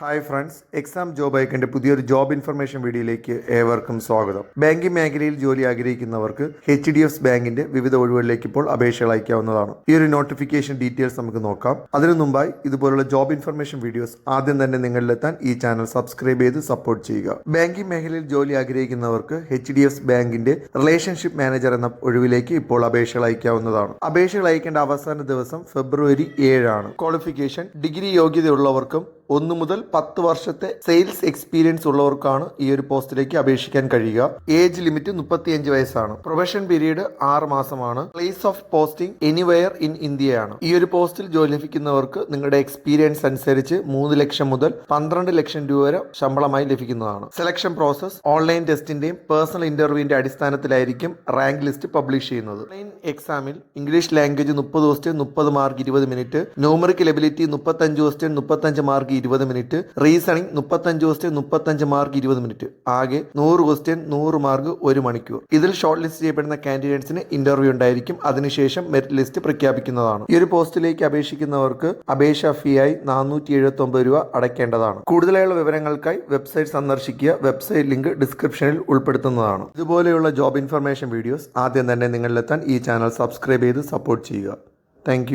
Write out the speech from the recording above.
Hi friends, exam job ഐക്കൻ്റെ പുതിയൊരു job information വീഡിയോയിലേക്ക് ഏവർക്കും സ്വാഗതം. ബാങ്കിംഗ് മേഖലയിൽ ജോലി ആഗ്രഹിക്കുന്നവർക്ക് HDFC ബാങ്കിന്റെ വിവിധ ഒഴിവുകളിലേക്ക് ഇപ്പോൾ അപേക്ഷകൾ അയക്കാവുന്നതാണ്. ഈ ഒരു നോട്ടിഫിക്കേഷൻ ഡീറ്റെയിൽസ് നമുക്ക് നോക്കാം. അതിനു മുമ്പായി ഇതുപോലുള്ള ജോബ് ഇൻഫർമേഷൻ വീഡിയോസ് ആദ്യം തന്നെ നിങ്ങളിലെത്താൻ ഈ ചാനൽ സബ്സ്ക്രൈബ് ചെയ്ത് സപ്പോർട്ട് ചെയ്യുക. ബാങ്കിംഗ് മേഖലയിൽ ജോലി ആഗ്രഹിക്കുന്നവർക്ക് HDFC ബാങ്കിന്റെ റിലേഷൻഷിപ്പ് മാനേജർ എന്ന ഒഴിവിലേക്ക് ഇപ്പോൾ അപേക്ഷകൾ അയക്കാവുന്നതാണ്. അപേക്ഷകൾ അയക്കേണ്ട അവസാന ദിവസം ഫെബ്രുവരി 7 ആണ്. ക്വാളിഫിക്കേഷൻ ഡിഗ്രി യോഗ്യതയുള്ളവർക്കും 1 മുതൽ 10 വർഷത്തെ സെയിൽസ് എക്സ്പീരിയൻസ് ഉള്ളവർക്കാണ് ഈ ഒരു പോസ്റ്റിലേക്ക് അപേക്ഷിക്കാൻ കഴിയുക. ഏജ് ലിമിറ്റ് 35 വയസ്സാണ്. പ്രൊബേഷൻ പീരീഡ് 6 മാസമാണ്. Place of posting anywhere in ഇന്ത്യയാണ്. ഈ ഒരു പോസ്റ്റിൽ ജോലി ലഭിക്കുന്നവർക്ക് നിങ്ങളുടെ എക്സ്പീരിയൻസ് അനുസരിച്ച് 3 ലക്ഷം മുതൽ 12 ലക്ഷം രൂപ വരെ ശമ്പളമായി ലഭിക്കുന്നതാണ്. സെലക്ഷൻ പ്രോസസ് ഓൺലൈൻ ടെസ്റ്റിന്റെയും പേഴ്സണൽ ഇന്റർവ്യൂവിന്റെ അടിസ്ഥാനത്തിലായിരിക്കും റാങ്ക് ലിസ്റ്റ് പബ്ലിഷ് ചെയ്യുന്നത്. ഓൺലൈൻ എക്സാമിൽ English language 30 question 30 mark 20 minute, numerical ability 35 question 35 mark 20 minute, reasoning 35 question 35 mark 20 minute, ആകെ 100 ക്വസ്റ്റ്യൻ 100 മാർക്ക് 1 മണിക്കൂർ. ഇതിൽ ഷോർട്ട് ലിസ്റ്റ് ചെയ്യപ്പെടുന്ന കാൻഡിഡേറ്റ്സിന് ഇന്റർവ്യൂ ഉണ്ടായിരിക്കും. അതിനുശേഷം മെറിറ്റ് ലിസ്റ്റ് പ്രഖ്യാപിക്കുന്നതാണ്. ഈ ഒരു പോസ്റ്റിലേക്ക് അപേക്ഷിക്കുന്നവർക്ക് അപേക്ഷാ ഫീ ആയി 479 രൂപ അടയ്ക്കേണ്ടതാണ്. കൂടുതലായുള്ള വിവരങ്ങൾക്കായി വെബ്സൈറ്റ് സന്ദർശിക്കുക. വെബ്സൈറ്റ് ലിങ്ക് ഡിസ്ക്രിപ്ഷനിൽ ഉൾപ്പെടുത്തുന്നതാണ്. ഇതുപോലെയുള്ള ജോബ് ഇൻഫർമേഷൻ വീഡിയോസ് ആദ്യം തന്നെ നിങ്ങളിലെത്താൻ ഈ ചാനൽ സബ്സ്ക്രൈബ് ചെയ്ത് സപ്പോർട്ട് ചെയ്യുക. താങ്ക്